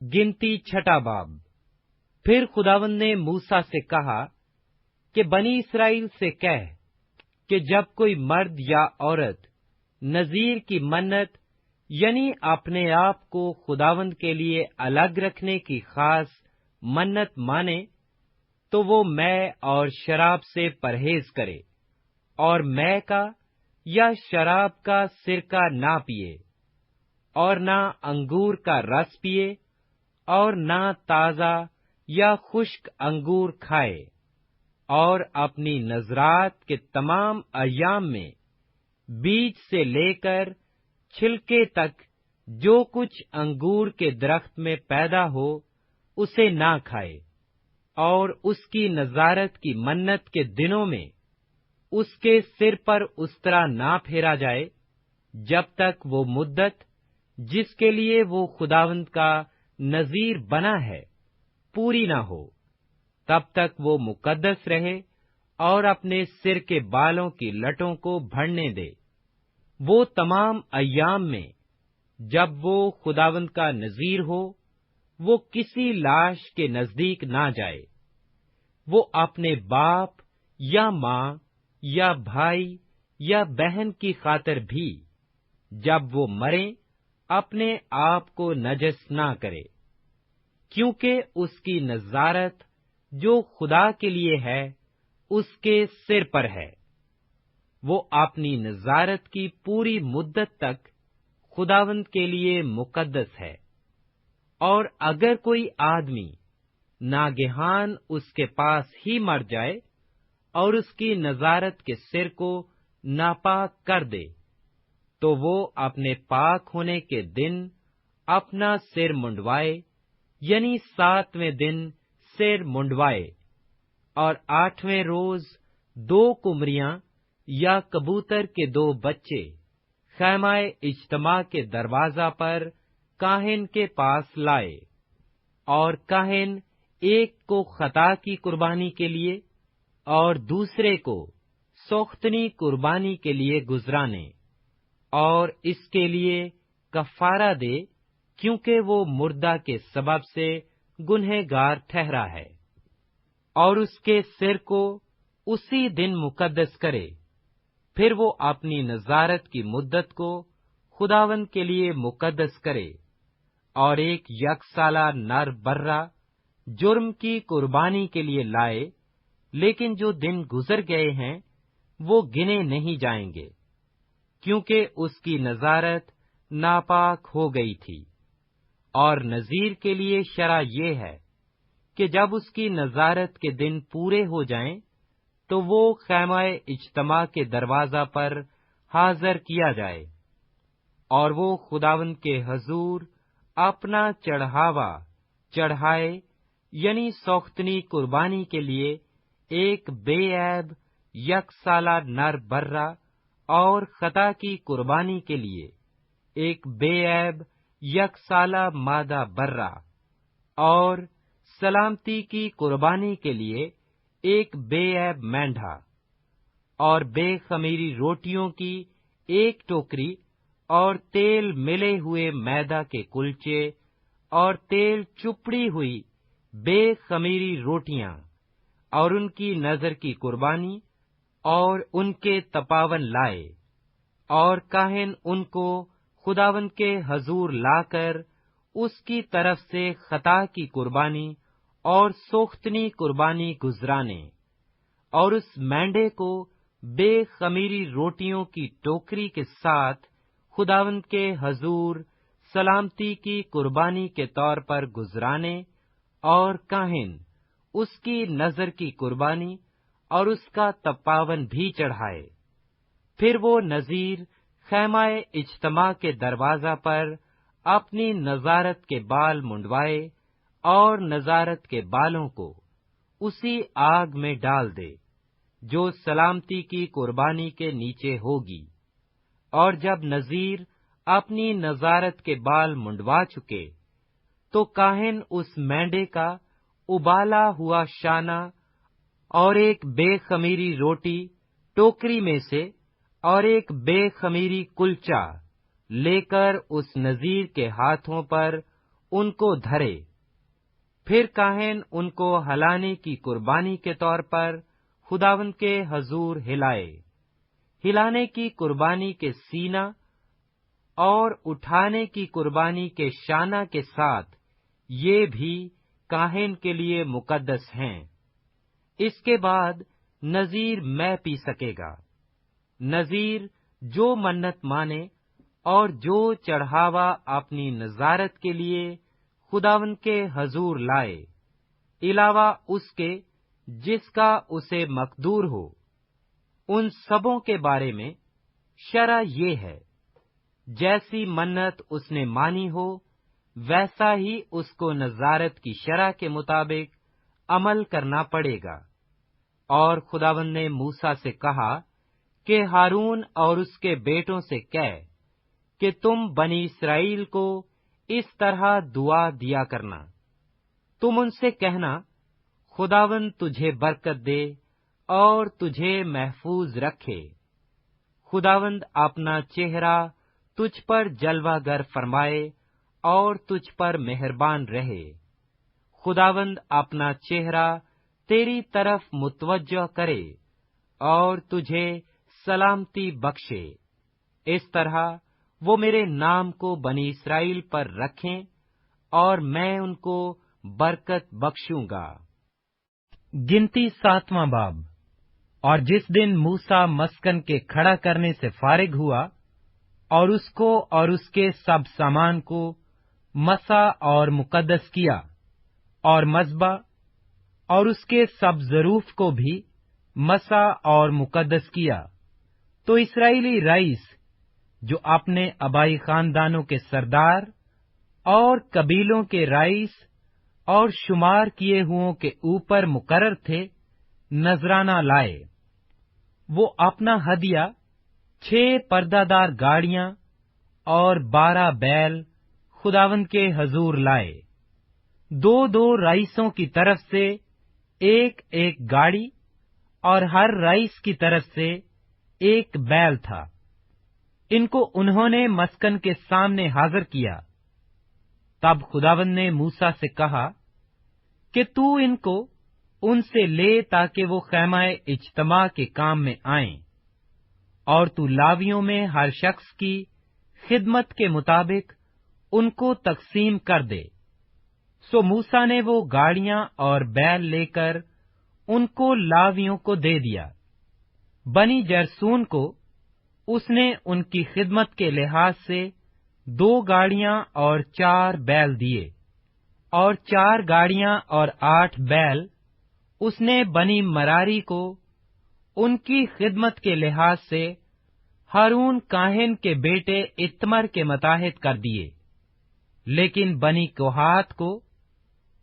गिनती छठा बाब। फिर खुदावंद ने मूसा से कहा कि बनी इस्राएल से कह कि जब कोई मर्द या औरत नजीर की मन्नत यानी अपने आप को खुदावंद के लिए अलग रखने की खास मन्नत माने, तो वो मै और शराब से परहेज करे और मै का या शराब का सिरका ना पिए और ना अंगूर का रस पिए और ना ताजा या खुश्क अंगूर खाए, और अपनी नजरात के तमाम अय्याम में बीज से लेकर छिलके तक जो कुछ अंगूर के दरख्त में पैदा हो उसे ना खाए, और उसकी नजारत की मन्नत के दिनों में उसके सिर पर उस्तरा ना फेरा जाए, जब तक वो मुद्दत जिसके लिए वो खुदावंद का नजीर बना है पूरी ना हो। तब तक वो मुकद्दस रहे और अपने सिर के बालों की लटों को बढ़ने दे। वो तमाम अय्याम में जब वो खुदावंद का नजीर हो, वो किसी लाश के नजदीक ना जाए। वो अपने बाप या माँ या भाई या बहन की खातिर भी जब वो मरे अपने आप को नजस ना करे, क्योंकि उसकी नजारत जो खुदा के लिए है उसके सिर पर है। वो अपनी नजारत की पूरी मुद्दत तक खुदावंद के लिए मुकद्दस है। और अगर कोई आदमी नागेहान उसके पास ही मर जाए और उसकी नजारत के सिर को नापाक कर दे, तो वो अपने पाक होने के दिन अपना सिर मुंडवाए, यानी 7वें दिन सिर मुंडवाए, और 8वें रोज 2 कुमरियां या कबूतर के 2 बच्चे खैमाए इज्तिमा के दरवाजा पर काहिन के पास लाए, और काहिन एक को खता की कुर्बानी के लिए और दूसरे को सोख्तनी कुर्बानी के लिए गुजराने, और इसके लिए कफारा दे, क्योंकि वो मुर्दा के सबब से गुनहगार ठहरा है। और उसके सिर को उसी दिन मुकद्दस करे। फिर वो अपनी नजारत की मुद्दत को खुदावंद के लिए मुकद्दस करे, और एक यकसाला नर बर्रा जुर्म की कुर्बानी के लिए लाए, लेकिन जो दिन गुजर गए हैं वो गिने नहीं जाएंगे, क्योंकि उसकी नजारत नापाक हो गई थी। और नजीर के लिए शरा ये है कि जब उसकी नजारत के दिन पूरे हो जाएं, तो वो खैमाए इज्तिमा के दरवाजा पर हाजिर किया जाए, और वो खुदावंद के हजूर अपना चढ़ावा चढ़ाए, यानी सौख्तनी कुर्बानी के लिए एक बेऐब यकसाला नर बर्रा, और खता की कुर्बानी के लिए एक बेऐब यकसाला मादा बर्रा, और सलामती की कुर्बानी के लिए एक बेऐब मेंढा, और बेखमीरी रोटियों की 1 टोकरी, और तेल मिले हुए मैदा के कुलचे, और तेल चुपड़ी हुई बेखमीरी रोटियां, और उनकी नजर की कुर्बानी, और उनके तपावन लाए। और काहिन उनको खुदावंद के हजूर लाकर उसकी तरफ से खता की कुर्बानी और सोख्तनी कुर्बानी गुजराने, और उस मेंढे को बेखमीरी रोटियों की टोकरी के साथ खुदावंद के हजूर सलामती की कुर्बानी के तौर पर गुजराने, और काहिन उसकी नजर की कुर्बानी और उसका तपावन भी चढ़ाए। फिर वो नजीर खैमाए इज्तिमा के दरवाजा पर अपनी नजारत के बाल मुंडवाए, और नजारत के बालों को उसी आग में डाल दे जो सलामती की कुर्बानी के नीचे होगी। और जब नजीर अपनी नजारत के बाल मुंडवा चुके, तो काहिन उस मेंढे का उबाला हुआ शाना और एक बेखमीरी रोटी टोकरी में से और एक बेखमीरी कुलचा लेकर उस नजीर के हाथों पर उनको धरे। फिर काहिन उनको हलाने की कुर्बानी के तौर पर खुदावंद के हजूर हिलाए। हिलाने की कुर्बानी के सीना और उठाने की कुर्बानी के शाना के साथ ये भी काहिन के लिए मुकद्दस हैं। इसके बाद नजीर मैं पी सकेगा। नजीर जो मन्नत माने और जो चढ़ावा अपनी नजारत के लिए खुदावंद के हजूर लाए, इलावा उसके जिसका उसे मकदूर हो, उन सबों के बारे में शरह ये है, जैसी मन्नत उसने मानी हो वैसा ही उसको नजारत की शरह के मुताबिक अमल करना पड़ेगा। और खुदावंद ने मूसा से कहा कि हारून और उसके बेटों से कह कि तुम बनी इस्राएल को इस तरह दुआ दिया करना। तुम उनसे कहना, खुदावंद तुझे बरकत दे और तुझे महफूज रखे। खुदावंद अपना चेहरा तुझ पर जलवागर फरमाए और तुझ पर मेहरबान रहे। खुदावंद अपना चेहरा तेरी तरफ मुतवज्जह करे और तुझे सलामती बख्शे। इस तरह वो मेरे नाम को बनी इस्राएल पर रखें और मैं उनको बरकत बख्शूंगा। गिनती 7वां बाब। और जिस दिन मूसा मस्कन के खड़ा करने से फारिग हुआ और उसको और उसके सब सामान को मसा और मुकद्दस किया और मज़बा और उसके सब ज़रूफ को भी मसा और मुकद्दस किया, तो इस्राएली रईस जो अपने आबाई खानदानों के सरदार और कबीलों के रईस और शुमार किए हुओं के ऊपर मुकर्रर थे, नजराना लाए। वो अपना हदिया 6 पर्दादार गाड़ियां और 12 बैल खुदावंद के हजूर लाए। 2-2 रईसों की तरफ से एक एक गाड़ी और हर रईस की तरफ से एक बैल था। इनको उन्होंने मस्कन के सामने हाजिर किया। तब खुदावंद ने मूसा से कहा कि तू इनको उनसे ले ताकि वो खैमाए इज्तिमा के काम में आएं, और तू लावियों में हर शख्स की खिदमत के मुताबिक उनको तकसीम कर दे। सो मूसा ने वो गाड़ियां और बैल लेकर उनको लावियों को दे दिया। बनी जरसून को उसने उनकी खिदमत के लिहाज से 2 गाड़ियां और 4 बैल दिए, और 4 गाड़ियां और 8 बैल उसने बनी मरारी को उनकी खिदमत के लिहाज से हारून काहिन के बेटे इत्मर के मताहित कर दिए। लेकिन बनी कोहात को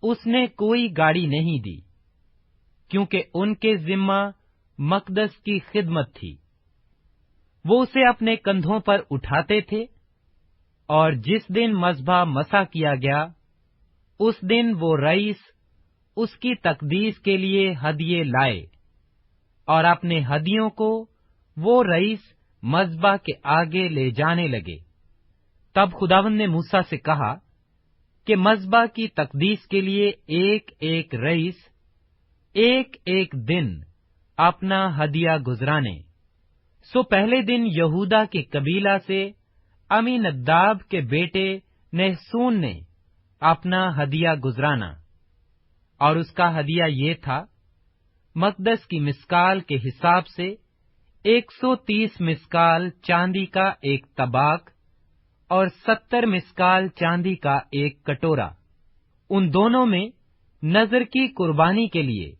उसने कोई गाड़ी नहीं दी, क्योंकि उनके जिम्मा मकदस की खिदमत थी। वो उसे अपने कंधों पर उठाते थे, और जिस दिन मज़बा मसा किया गया, उस दिन वो रईस उसकी तकदीस के लिए हदिये लाए, और अपने हदियों को वो रईस मज़बा के आगे ले जाने लगे। तब खुदावंद ने मूसा से कहा कि मज़बा की तकदीस के लिए एक एक रईस एक एक दिन अपना हदिया गुजराने। सो पहले दिन यहूदा के कबीला से अमीनदाब के बेटे नहसून ने अपना हदिया गुजराना, और उसका हदिया ये था, मकदस की मिस्काल के हिसाब से 130 मिस्काल चांदी का एक तबाक और 70 मिस्काल चांदी का एक कटोरा। उन दोनों में नजर की कुर्बानी के लिए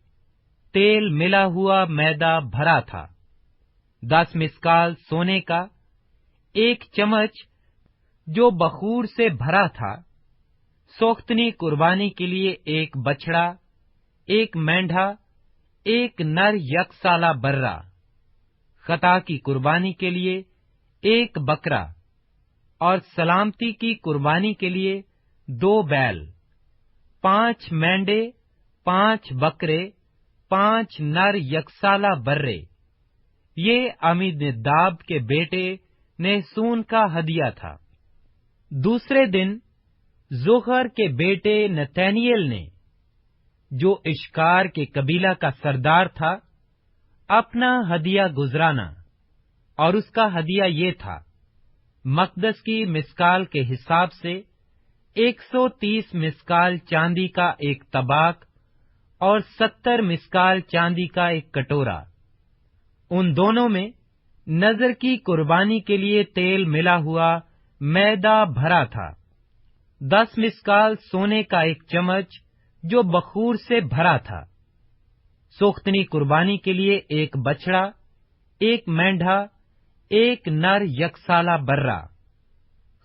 तेल मिला हुआ मैदा भरा था। 10 मिस्काल सोने का एक चमच जो बखूर से भरा था। सोख्तनी कुर्बानी के लिए एक बछड़ा, एक मेंढा, एक नर यकसाला बर्रा। खता की कुर्बानी के लिए एक बकरा, और सलामती की कुर्बानी के लिए 2 बैल, 5 मेंढे, 5 बकरे, 5 नर यकसाला बर्रे। ये अमीनदाब के बेटे नहसून का हदिया था। दूसरे दिन ज़ोहर के बेटे नतैनिएल ने, जो इश्कार के कबीला का सरदार था, अपना हदिया गुजराना, और उसका हदिया ये था, मकदस की मिस्काल के हिसाब से 130 मिस्काल चांदी का एक तबाक और 70 मिस्काल चांदी का एक कटोरा। उन दोनों में नजर की कुर्बानी के लिए तेल मिला हुआ मैदा भरा था। 10 मिस्काल सोने का एक चमच जो बखूर से भरा था। सोख्तनी कुर्बानी के लिए एक बछड़ा, एक मेंढा, एक नर यकसाला बर्रा।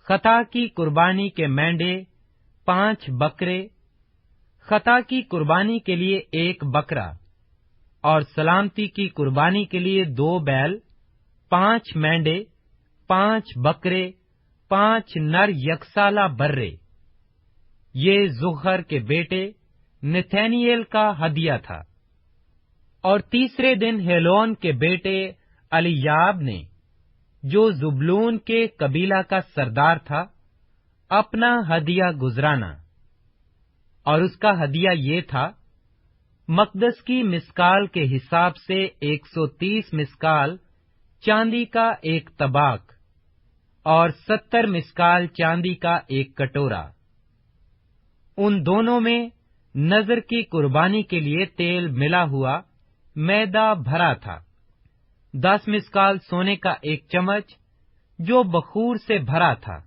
खता की कुर्बानी के मेंढे 5 बकरे, खता की कुर्बानी के लिए एक बकरा, और सलामती की कुर्बानी के लिए 2 बैल, 5 मेंढे, 5 बकरे, 5 नर यकसाला बर्रे। ये ज़ोहर के बेटे नतैनिएल का हदिया था। और तीसरे दिन हेलोन के बेटे अलियाब ने, जो जुबलून के कबीला का सरदार था, अपना हदिया गुजराना, और उसका हदिया ये था, मकदस की मिस्काल के हिसाब से 130 मिस्काल चांदी का एक तबाक और 70 मिस्काल चांदी का एक कटोरा। उन दोनों में नजर की कुर्बानी के लिए तेल मिला हुआ मैदा भरा था। 10 मिस्काल सोने का एक चमच जो बखूर से भरा था।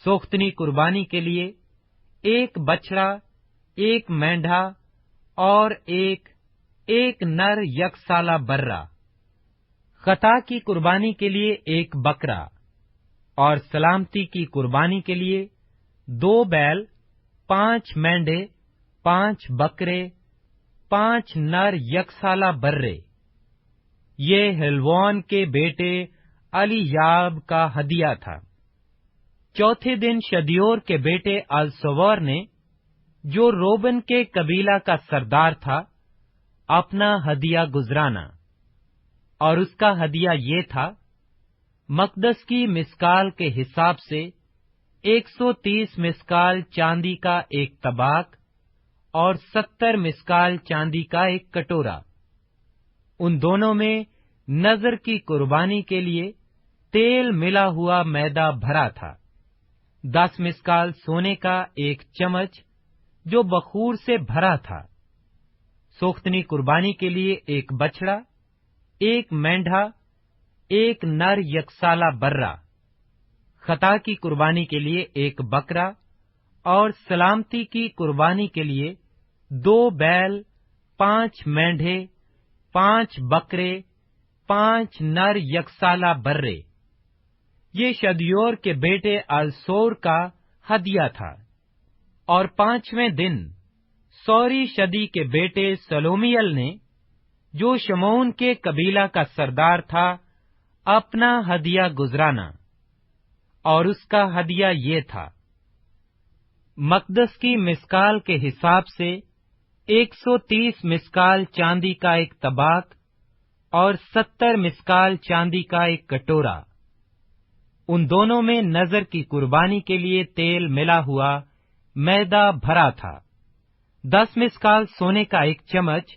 सोख्तनी कुर्बानी के लिए एक बछड़ा, एक मेंढा और एक नर यकसाला बर्रा। खता की कुर्बानी के लिए एक बकरा, और सलामती की कुर्बानी के लिए 2 बैल, 5 मेंढे, 5 बकरे, 5 नर यकसाला बर्रे। ये हेलवोन के बेटे अलियाब का हदिया था। चौथे दिन शदियोर के बेटे अलसोवर ने, जो रोबन के कबीला का सरदार था, अपना हदिया गुजराना, और उसका हदिया ये था, मकदस की मिस्काल के हिसाब से 130 मिस्काल चांदी का एक तबाक और 70 मिस्काल चांदी का एक कटोरा। उन दोनों में नजर की कुर्बानी के लिए तेल मिला हुआ मैदा भरा था। 10 मिस्काल सोने का एक चमच जो बखूर से भरा था। सोख्तनी कुर्बानी के लिए एक बछड़ा, एक मेंढा, एक नर यकसाला बर्रा। खता की कुर्बानी के लिए एक बकरा, और सलामती की कुर्बानी के लिए 2 बैल, 5 मेंढे, 5 बकरे, 5 नर यकसाला बर्रे। ये शदियोर के बेटे अलसोर का हदिया था। और 5वें दिन सौरी शदी के बेटे सलोमियल ने, जो शमौन के कबीला का सरदार था, अपना हदिया गुजराना, और उसका हदिया ये था, मकदस की मिस्काल के हिसाब से 130 मिस्काल चांदी का एक तबाक और 70 मिस्काल चांदी का एक कटोरा। उन दोनों में नजर की कुर्बानी के लिए तेल मिला हुआ मैदा भरा था। 10 मिस्काल सोने का एक चमच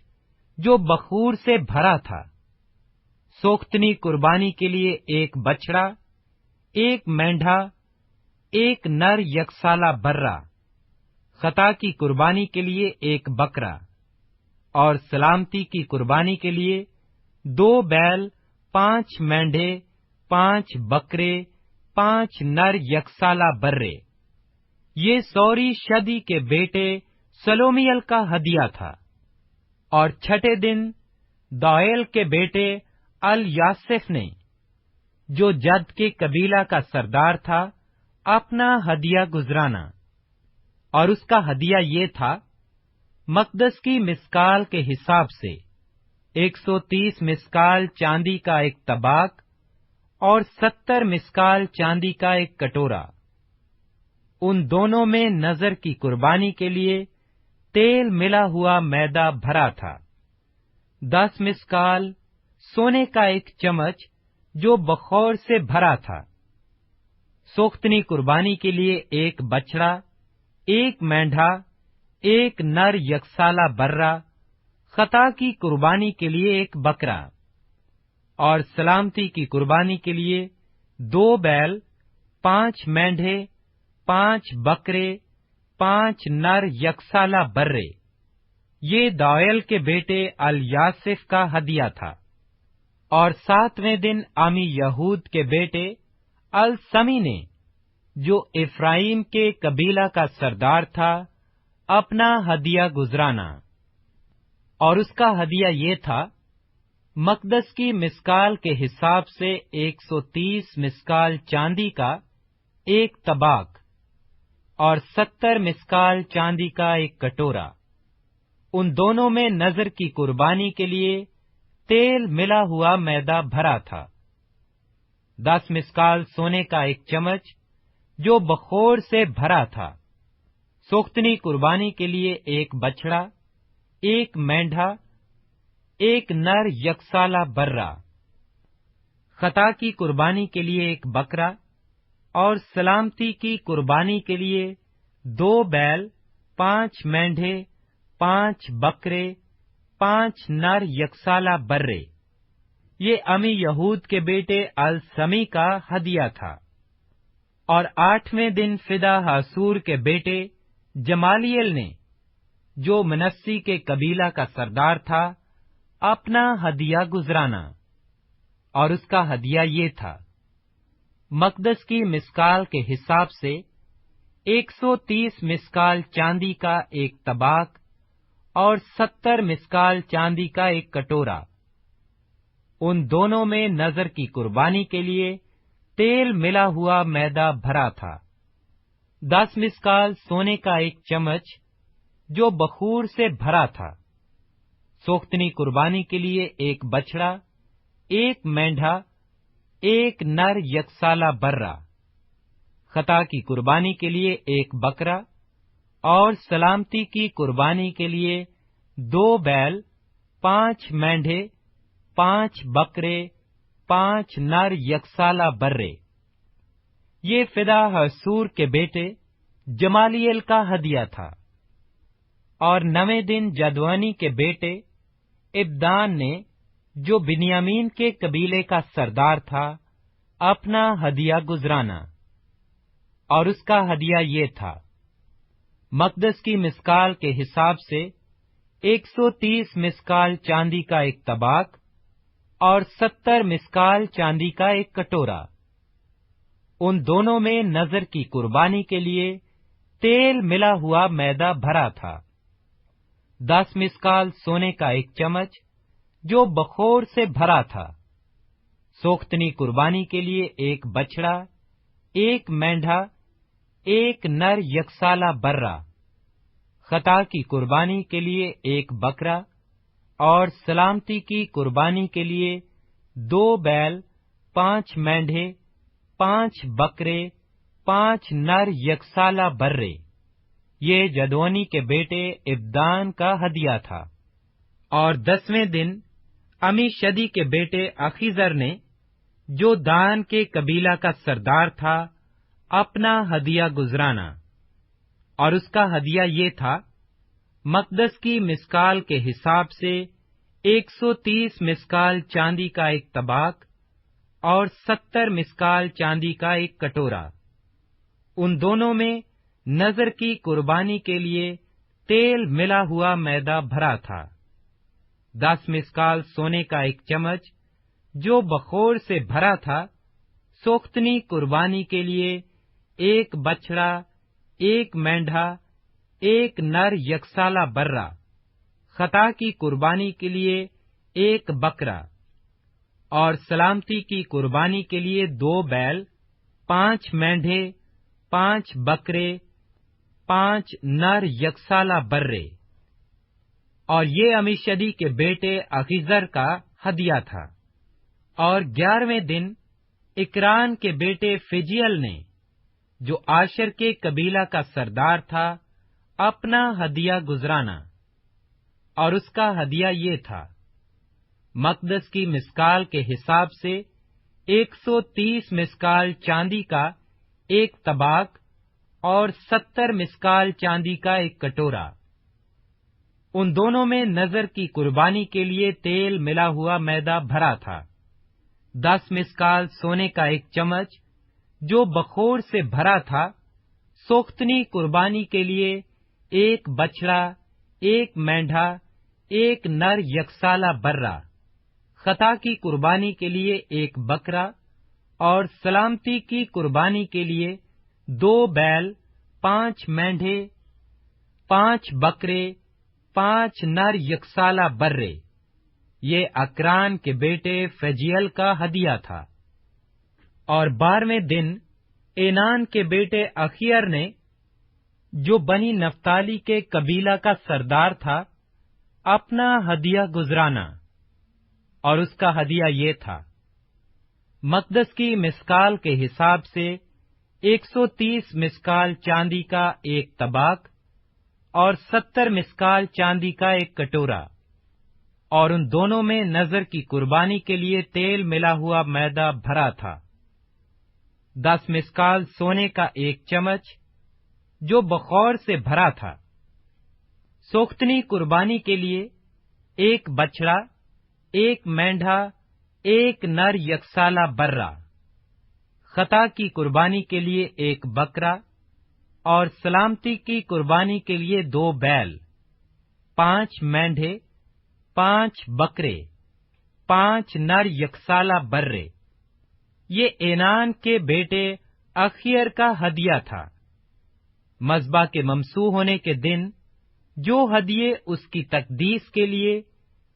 जो बखूर से भरा था। सोख्तनी कुर्बानी के लिए एक बछड़ा, एक मेंढा, एक नर यकसाला बर्रा। खता की कुर्बानी के लिए एक बकरा, और सलामती की कुर्बानी के लिए 2 बैल, 5 मेंढे, 5 बकरे, 5 नर यकसाला बर्रे। ये सौरी शदी के बेटे सलोमियल का हदिया था। और छठे दिन दाएल के बेटे अल यासेफ ने, जो जद के कबीला का सरदार था, अपना हदिया गुजराना, और उसका हदिया ये था, मकदस की मिस्काल के हिसाब से 130 मिस्काल चांदी का एक तबाक और 70 मिस्काल चांदी का एक कटोरा। उन दोनों में नजर की कुर्बानी के लिए तेल मिला हुआ मैदा भरा था। 10 मिस्काल सोने का एक चमच जो बखौर से भरा था। सोख्तनी कुर्बानी के लिए एक बछड़ा, एक मेंढा, एक नर यकसाला बर्रा, खता की कुर्बानी के लिए एक बकरा, और सलामती की कुर्बानी के लिए 2 बैल, 5 मेंढे, 5 बकरे, 5 नर यकसाला बर्रे। ये दायल के बेटे अल-यासिफ का हदिया था। और 7वें दिन आमी यहूद के बेटे अल-समी ने, जो इफ्राइम के कबीला का सरदार था, अपना हदिया गुजराना। और उसका हदिया ये था, मकदस की मिस्काल के हिसाब से 130 मिस्काल चांदी का एक तबाक और 70 मिस्काल चांदी का एक कटोरा। उन दोनों में नजर की कुर्बानी के लिए तेल मिला हुआ मैदा भरा था। 10 मिस्काल सोने का एक चमच जो बखोर से भरा था। सोख्तनी कुर्बानी के लिए एक बछड़ा, एक मेंढा, एक नर यकसाला बर्रा, खता की कुर्बानी के लिए एक बकरा, और सलामती की कुर्बानी के लिए 2 बैल, 5 मेंढे, 5 बकरे, 5 नर यकसाला बर्रे। ये अमी यहूद के बेटे अल-समी का हदिया था। और 8वें दिन फिदा हासूर के बेटे जमालियल ने, जो मनस्सी के कबीला का सरदार था, अपना हदिया गुजराना। और उसका हदिया ये था, मकदस की मिस्काल के हिसाब से 130 मिस्काल चांदी का एक तबाक और 70 मिस्काल चांदी का एक कटोरा। उन दोनों में नजर की कुर्बानी के लिए तेल मिला हुआ मैदा भरा था। 10 मिस्काल सोने का एक चमच जो बखूर से भरा था। सोख्तनी कुर्बानी के लिए एक बछड़ा, एक मेंढा, एक नर यकसाला बर्रा, खता की कुर्बानी के लिए एक बकरा, और सलामती की कुर्बानी के लिए 2 बैल, 5 मेंढे, 5 बकरे, 5 नर यकसाला बर्रे। ये फिदा हसूर के बेटे जमालियल का हदिया था। और 9वें दिन जदवानी के बेटे इब्दान ने, जो बिन्यामीन के कबीले का सरदार था, अपना हदिया गुजराना। और उसका हदिया ये था, मकदस की मिस्काल के हिसाब से 130 मिस्काल चांदी का एक तबाक और 70 मिस्काल चांदी का एक कटोरा। उन दोनों में नजर की कुर्बानी के लिए तेल मिला हुआ मैदा भरा था। 10 मिस्काल सोने का एक चमच जो बखोर से भरा था। सोख्तनी कुर्बानी के लिए एक बछड़ा, एक मेंढा, एक नर यकसाला बर्रा, खता की कुर्बानी के लिए एक बकरा, और सलामती की कुर्बानी के लिए 2 बैल, 5 मेंढे, 5 बकरे, 5 नर यकसाला बर्रे। ये जदोनी के बेटे इब्दान का हदिया था। और 10वें दिन अमीशदी के बेटे अखीजर ने, जो दान के कबीला का सरदार था, अपना हदिया गुजराना। और उसका हदिया ये था, मकदस की मिस्काल के हिसाब से 130 मिस्काल चांदी का एक तबाक और 70 मिस्काल चांदी का एक कटोरा। उन दोनों में नजर की कुर्बानी के लिए तेल मिला हुआ मैदा भरा था। 10 मिस्काल सोने का एक चमच जो बखोर से भरा था। सोख्तनी कुर्बानी के लिए एक बछड़ा, एक मेंढा, एक नर यकसाला बर्रा, खता की कुर्बानी के लिए एक बकरा, और सलामती की कुर्बानी के लिए 2 बैल, 5 मेंढे, 5 बकरे, 5 नर यकसाला बर्रे। और ये अमीशदी के बेटे अखीजर का हदिया था। और 11वें दिन इकरान के बेटे फिजियल ने, जो आशर के कबीला का सरदार था, अपना हदिया गुजराना। और उसका हदिया ये था, मकदस की मिस्काल के हिसाब से 130 मिस्काल चांदी का एक तबाक और 70 मिस्काल चांदी का एक कटोरा। उन दोनों में नजर की कुर्बानी के लिए तेल मिला हुआ मैदा भरा था। 10 मिस्काल सोने का एक चम्मच जो बखोर से भरा था, सोख्तनी कुर्बानी के लिए एक बछड़ा, एक मेंढा, एक नर यकसाला बर्रा, खता की कुर्बानी के लिए एक बकरा और सलामती की कुर्बानी के लिए 2 बैल, 5 मेंढे, 5 बकरे, 5 नर यकसाला बर्रे। ये अकरान के बेटे फजीयल का हदिया था। और 12वें दिन एनान के बेटे अखियर ने, जो बनी नफ्ताली के कबीला का सरदार था, अपना हदिया गुजराना। और उसका हदिया ये था, मकदस की मिस्काल के हिसाब से 130 मिस्काल चांदी का एक तबाक और 70 मिस्काल चांदी का एक कटोरा, और उन दोनों में नजर की कुर्बानी के लिए तेल मिला हुआ मैदा भरा था। 10 मिस्काल सोने का एक चम्मच जो बखौर से भरा था। सोख्तनी कुर्बानी के लिए एक बछड़ा, एक मेंढा, एक नर यकसाला बर्रा, खता की कुर्बानी के लिए एक बकरा और सलामती की कुर्बानी के लिए 2 बैल, 5 मेंढे, 5 बकरे, 5 नर यकसाला बर्रे। ये एनान के बेटे अखियर का हदिया था। मज़बा के ममसू होने के दिन जो हदिये उसकी तकदीस के लिए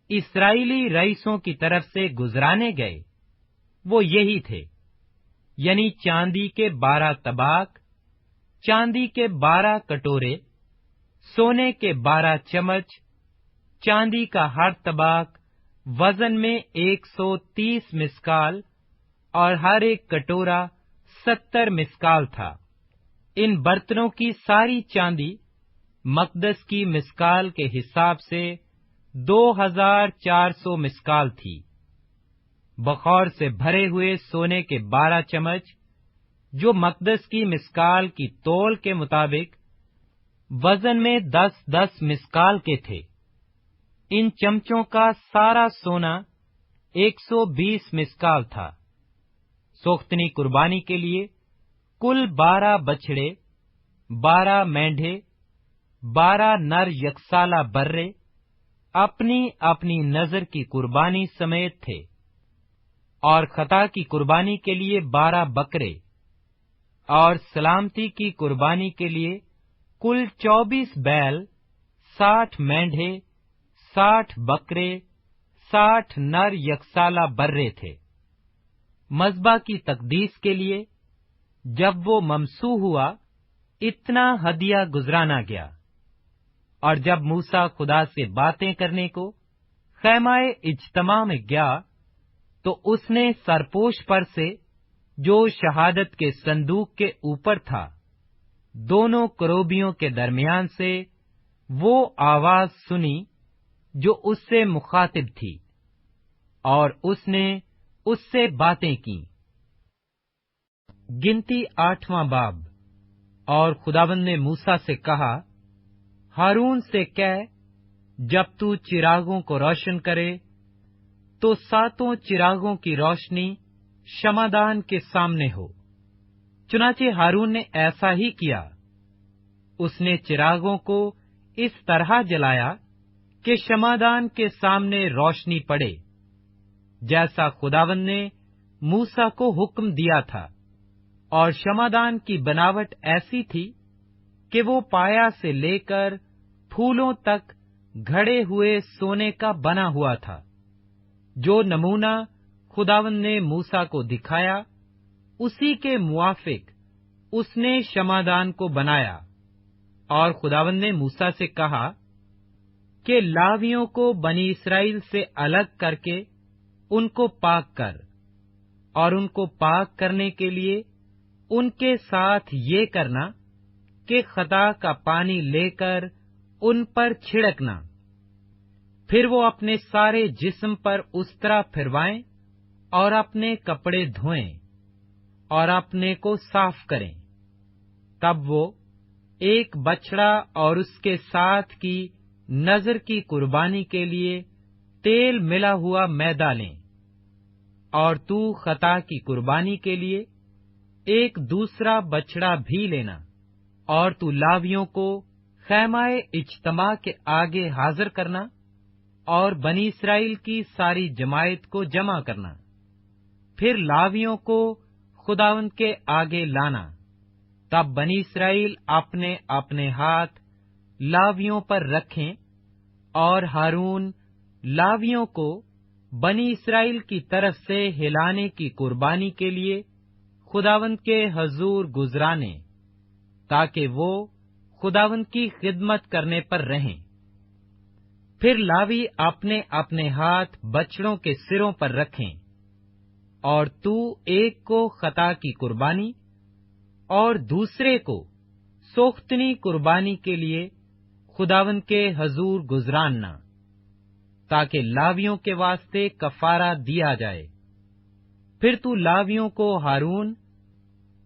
इस्राएली रईसों की तरफ से गुजराने गए, वो यही थे, यानी चांदी के 12 तबाक, चांदी के 12 कटोरे, सोने के 12 चम्मच, चांदी का हर तबाक वजन में 130 मिस्काल और हर एक कटोरा 70 मिस्काल था। इन बर्तनों की सारी चांदी मकदस की मिस्काल के हिसाब से 2400 मिस्काल थी। बखौर से भरे हुए सोने के 12 चम्मच जो मकदस की मिस्काल की तौल के मुताबिक वजन में 10-10 मिस्काल के थे। इन चमचों का सारा सोना 120 मिस्काल था। सोख्तनी कुर्बानी के लिए कुल 12 बछड़े, 12 मेंढे, 12 नर यकसाला बर्रे अपनी अपनी नजर की कुर्बानी समेत थे। और खता की कुर्बानी के लिए 12 बकरे और सलामती की कुर्बानी के लिए कुल 24 बैल, 60 मेंढे, 60 बकरे, 60 नर यकसाला बर्रे थे। मज़बा की तकदीस के लिए जब वो ममसू हुआ, इतना हदिया गुजराना गया। और जब मूसा खुदा से बातें करने को खैमाए इज्तमा में गया, तो उसने सरपोश पर से, जो शहादत के संदूक के ऊपर था, दोनों करोबियों के दरमियान से वो आवाज सुनी जो उससे मुखातिब थी, और उसने उससे बातें की। गिनती 8वां बाब। और खुदावंद ने मूसा से कहा, हारून से कह, जब तू चिरागों को रोशन करे, तो 7 चिरागों की रोशनी क्षमादान के सामने हो। चुनाचे हारून ने ऐसा ही किया। उसने चिरागों को इस तरह जलाया कि क्षमादान के सामने रोशनी पड़े, जैसा खुदावंद ने मूसा को हुक्म दिया था। और क्षमादान की बनावट ऐसी थी कि वो पाया से लेकर फूलों तक घड़े हुए सोने का बना हुआ था। जो नमूना खुदावंद ने मूसा को दिखाया, उसी के मुआफिक उसने क्षमादान को बनाया। और खुदावंद ने मूसा से कहा कि लावियों को बनी इस्राएल से अलग करके उनको पाक कर, और उनको पाक करने के लिए उनके साथ ये करना कि खता का पानी लेकर उन पर छिड़कना। फिर वो अपने सारे जिस्म पर उस तरह फिरवाएं और अपने कपड़े धोएं और अपने को साफ करें। तब वो एक बछड़ा और उसके साथ की नज़र की कुर्बानी के लिए तेल मिला हुआ मैदा लें, और तू खता की कुर्बानी के लिए एक दूसरा बछड़ा भी लेना, और तू लावियों को खैमाए इज्तिमा के आगे हाजिर करना और बनी इस्राएल की सारी जमायत को जमा करना। फिर लावियों को खुदावंद के आगे लाना। तब बनी इस्राएल अपने अपने हाथ लावियों पर रखें, और हारून लावियों को बनी इस्राएल की तरफ से हिलाने की कुर्बानी के लिए खुदावंद के हजूर गुजराने, ताकि वो खुदावंद की खिदमत करने पर रहें। फिर लावी अपने अपने हाथ बछड़ों के सिरों पर रखें, और तू एक को खता की कुर्बानी और दूसरे को सोख्तनी कुर्बानी के लिए खुदावंद के हजूर गुजरानना, ताकि लावियों के वास्ते कफारा दिया जाए। फिर तू लावियों को हारून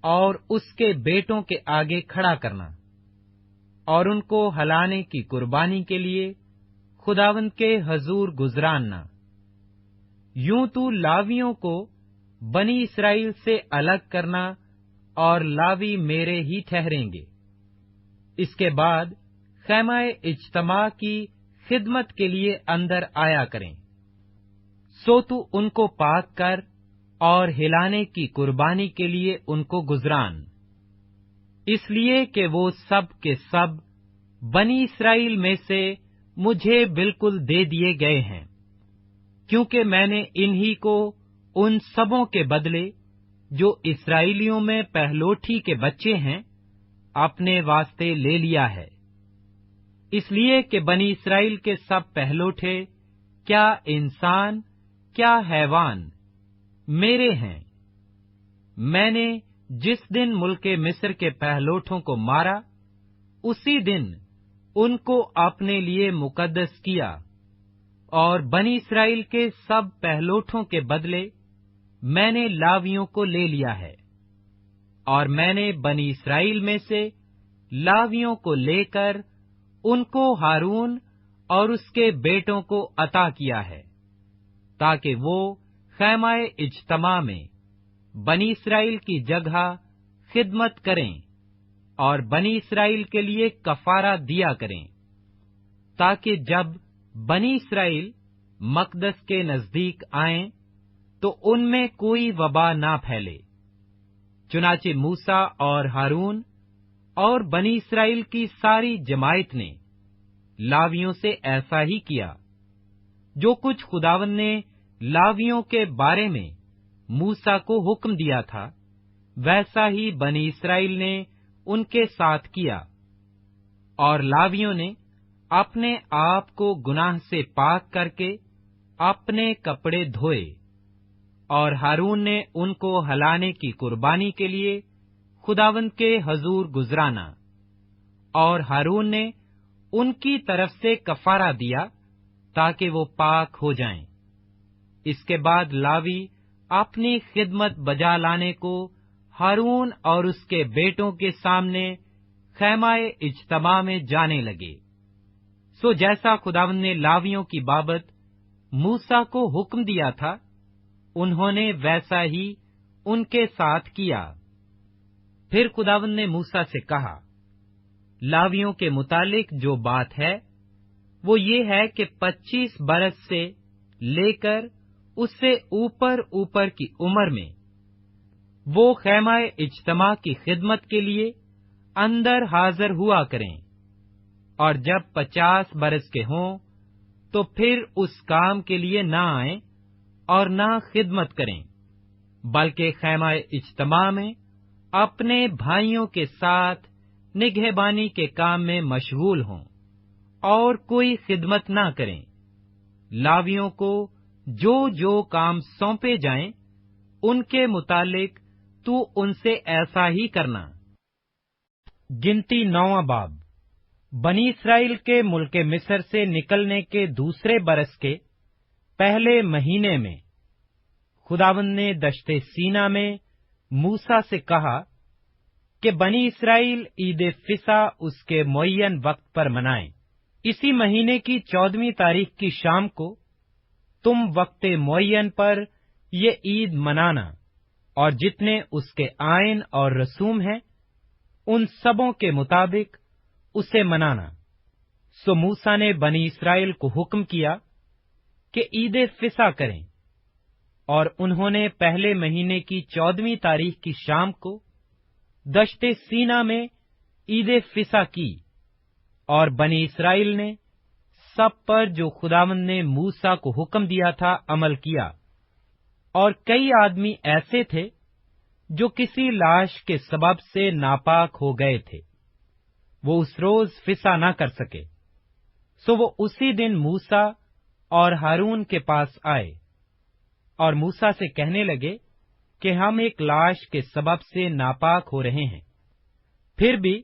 और उसके बेटों के आगे खड़ा करना, और उनको हलाने की कुर्बानी के लिए खुदावंद के हजूर गुजरानना। यूं तू लावियों को बनी इस्राएल से अलग करना, और लावी मेरे ही ठहरेंगे। इसके बाद खैमाए इज्तिमा की खिदमत के लिए अंदर आया करें। सो तू उनको पाक कर और हिलाने की कुर्बानी के लिए उनको गुजरान, इसलिए कि वो सब के सब बनी इस्राएल में से मुझे बिल्कुल दे दिए गए हैं, क्योंकि मैंने इन्हीं को उन सबों के बदले जो इस्राएलियों में पहलोठी के बच्चे हैं अपने वास्ते ले लिया है। इसलिए कि बनी इस्राएल के सब पहलोठे, क्या इंसान क्या हैवान, मेरे हैं। मैंने जिस दिन मुल्के मिस्र के पहलोठों को मारा, उसी दिन उनको अपने लिए मुकद्दस किया, और बनी इस्राएल के सब पहलोठों के बदले मैंने लावियों को ले लिया है। और मैंने बनी इस्राएल में से लावियों को लेकर उनको हारून और उसके बेटों को अता किया है, ताकि वो खैमाए इज्तिमा में बनी इस्राएल की जगह खिदमत करें और बनी इस्राएल के लिए कफारा दिया करें, ताकि जब बनी इस्राएल मकदस के नजदीक आएं तो उनमें कोई वबा ना फैले। चुनाचे मूसा और हारून और बनी इस्राएल की सारी जमायत ने लावियों से ऐसा ही किया। जो कुछ खुदावन ने लावियों के बारे में मूसा को हुक्म दिया था, वैसा ही बनी इस्राएल ने उनके साथ किया। और लावियों ने अपने आप को गुनाह से पाक करके अपने कपड़े धोए, और हारून ने उनको हलाने की कुर्बानी के लिए खुदावंद के हजूर गुजराना, और हारून ने उनकी तरफ से कफारा दिया ताकि वो पाक हो जाएं। इसके बाद लावी अपनी खिदमत बजा लाने को हारून और उसके बेटों के सामने खैमाए इज्तिमा में जाने लगे। सो जैसा खुदावंद ने लावियों की बाबत मूसा को हुक्म दिया था, उन्होंने वैसा ही उनके साथ किया। फिर खुदावंद ने मूसा से कहा, लावियों के मुतालिक जो बात है वो ये है कि 25 बरस से लेकर उससे ऊपर ऊपर की उम्र में वो खैमाए इज्तिमा की खिदमत के लिए अंदर हाजिर हुआ करें, और जब 50 बरस के हों तो फिर उस काम के लिए ना आएं और ना खिदमत करें, बल्कि खैमाए इज्तिमा में अपने भाइयों के साथ निगहबानी के काम में मशगूल हों और कोई खिदमत ना करें। लावियों को जो जो काम सौंपे जाएं, उनके मुतालिक तू उनसे ऐसा ही करना। गिनती 9वां बाब। बनी इस्राएल के मुल्के मिस्र से निकलने के दूसरे बरस के पहले महीने में खुदावंद ने दश्ते सीना में मूसा से कहा کہ بنی اسرائیل عید فصح اس کے معین وقت پر منائیں۔ اسی مہینے کی 14ویں تاریخ کی شام کو تم وقت معین پر یہ عید منانا اور جتنے اس کے آئین اور رسوم ہیں ان سبوں کے مطابق اسے منانا۔ سو موسیٰ نے بنی اسرائیل کو حکم کیا کہ عید فصح کریں، اور انہوں نے پہلے مہینے کی 14ویں تاریخ کی شام کو دشت سینا میں عید فصح کی، اور بنی اسرائیل نے سب پر جو خداوند نے موسیٰ کو حکم دیا تھا عمل کیا۔ اور کئی آدمی ایسے تھے جو کسی لاش کے سبب سے ناپاک ہو گئے تھے، وہ اس روز فصح نہ کر سکے، سو وہ اسی دن موسیٰ اور ہارون کے پاس آئے اور موسیٰ سے کہنے لگے کہ ہم ایک لاش کے سبب سے ناپاک ہو رہے ہیں، پھر بھی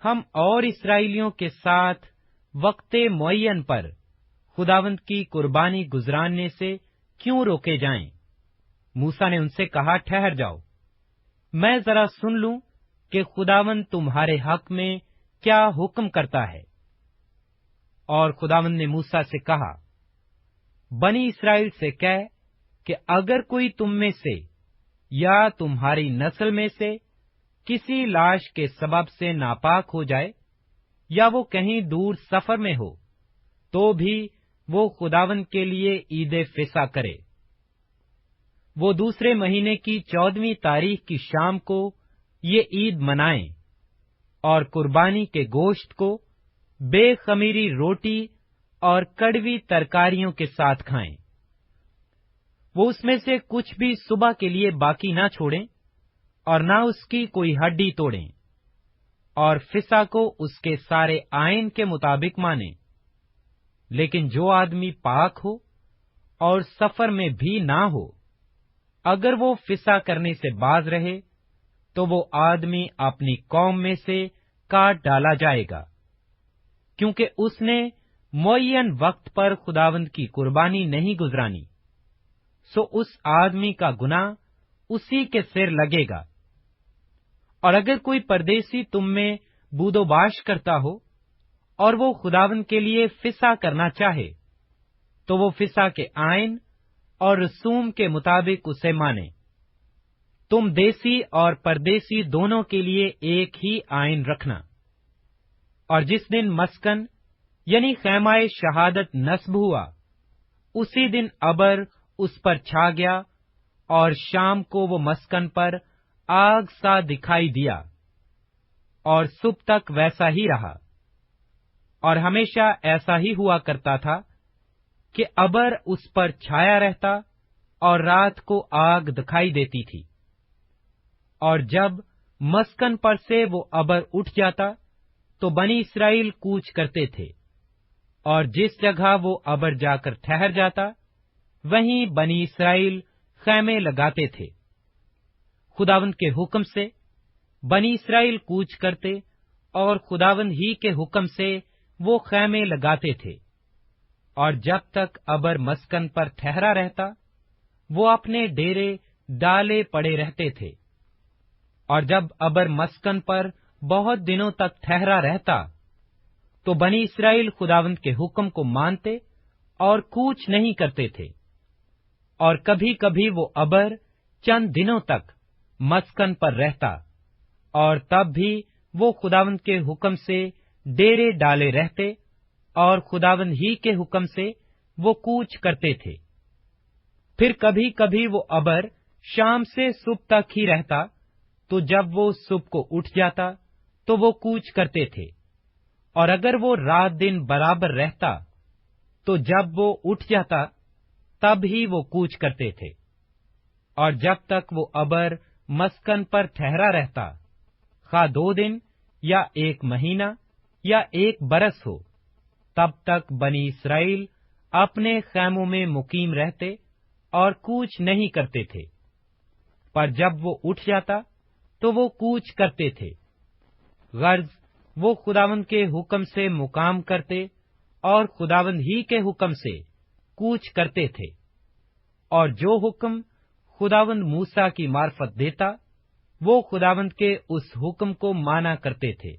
ہم اور اسرائیلیوں کے ساتھ وقت معین پر خداوند کی قربانی گزراننے سے کیوں روکے جائیں؟ موسیٰ نے ان سے کہا، ٹھہر جاؤ، میں ذرا سن لوں کہ خداوند تمہارے حق میں کیا حکم کرتا ہے۔ اور خداوند نے موسیٰ سے کہا، بنی اسرائیل سے کہہ کہ اگر کوئی تم میں سے یا تمہاری نسل میں سے کسی لاش کے سبب سے ناپاک ہو جائے یا وہ کہیں دور سفر میں ہو تو بھی وہ خداوند کے لیے عید فصح کرے۔ وہ دوسرے مہینے کی 14ویں تاریخ کی شام کو یہ عید منائیں اور قربانی کے گوشت کو بے خمیری روٹی اور کڑوی ترکاریوں کے ساتھ کھائیں۔ وہ اس میں سے کچھ بھی صبح کے لیے باقی نہ چھوڑیں اور نہ اس کی کوئی ہڈی توڑیں، اور فصح کو اس کے سارے آئین کے مطابق مانیں۔ لیکن جو آدمی پاک ہو اور سفر میں بھی نہ ہو، اگر وہ فصح کرنے سے باز رہے تو وہ آدمی اپنی قوم میں سے کاٹ ڈالا جائے گا، کیونکہ اس نے معین وقت پر خداوند کی قربانی نہیں گزرانی، سو اس آدمی کا گناہ اسی کے سر لگے گا۔ اور اگر کوئی پردیسی تم میں بود و باش کرتا ہو اور وہ خداوند کے لیے فصح کرنا چاہے تو وہ فصح کے آئین اور رسوم کے مطابق اسے مانے۔ تم دیسی اور پردیسی دونوں کے لیے ایک ہی آئین رکھنا۔ اور جس دن مسکن یعنی خیمہ شہادت نصب ہوا، اسی دن ابر اس پر چھا گیا اور شام کو وہ مسکن پر آگ سا دکھائی دیا، اور صبح تک ویسا ہی رہا۔ اور ہمیشہ ایسا ہی ہوا کرتا تھا کہ ابر اس پر چھایا رہتا اور رات کو آگ دکھائی دیتی تھی۔ اور جب مسکن پر سے وہ ابر اٹھ جاتا تو بنی اسرائیل کوچ کرتے تھے، اور جس جگہ وہ ابر جا کر ٹھہر جاتا وہیں بنی اسرائیل خیمے لگاتے تھے۔ خداوند کے حکم سے بنی اسرائیل کوچ کرتے اور خداوند ہی کے حکم سے وہ خیمے لگاتے تھے، اور جب تک ابر مسکن پر ٹھہرا رہتا وہ اپنے ڈیرے ڈالے پڑے رہتے تھے۔ اور جب ابر مسکن پر بہت دنوں تک ٹھہرا رہتا تو بنی اسرائیل خداوند کے حکم کو مانتے اور کوچ نہیں کرتے تھے۔ اور کبھی کبھی وہ ابر چند دنوں تک مسکن پر رہتا، اور تب بھی وہ خداوند کے حکم سے ڈیرے ڈالے رہتے اور خداوند ہی کے حکم سے وہ کوچ کرتے تھے۔ پھر کبھی کبھی وہ ابر شام سے صبح تک ہی رہتا، تو جب وہ صبح کو اٹھ جاتا تو وہ کوچ کرتے تھے۔ اور اگر وہ رات دن برابر رہتا تو جب وہ اٹھ جاتا تب ہی وہ کوچ کرتے تھے۔ اور جب تک وہ ابر مسکن پر ٹھہرا رہتا، خواہ 2 دن یا 1 مہینہ یا 1 برس ہو، تب تک بنی اسرائیل اپنے خیموں میں مقیم رہتے اور کوچ نہیں کرتے تھے۔ پر جب وہ اٹھ جاتا تو وہ کوچ کرتے تھے، غرض وہ خداوند کے حکم سے مقام کرتے اور خداوند ہی کے حکم سے کوچ کرتے تھے۔ اور جو حکم خداوند موسیٰ کی معرفت دیتا وہ خداوند کے اس حکم کو مانا کرتے تھے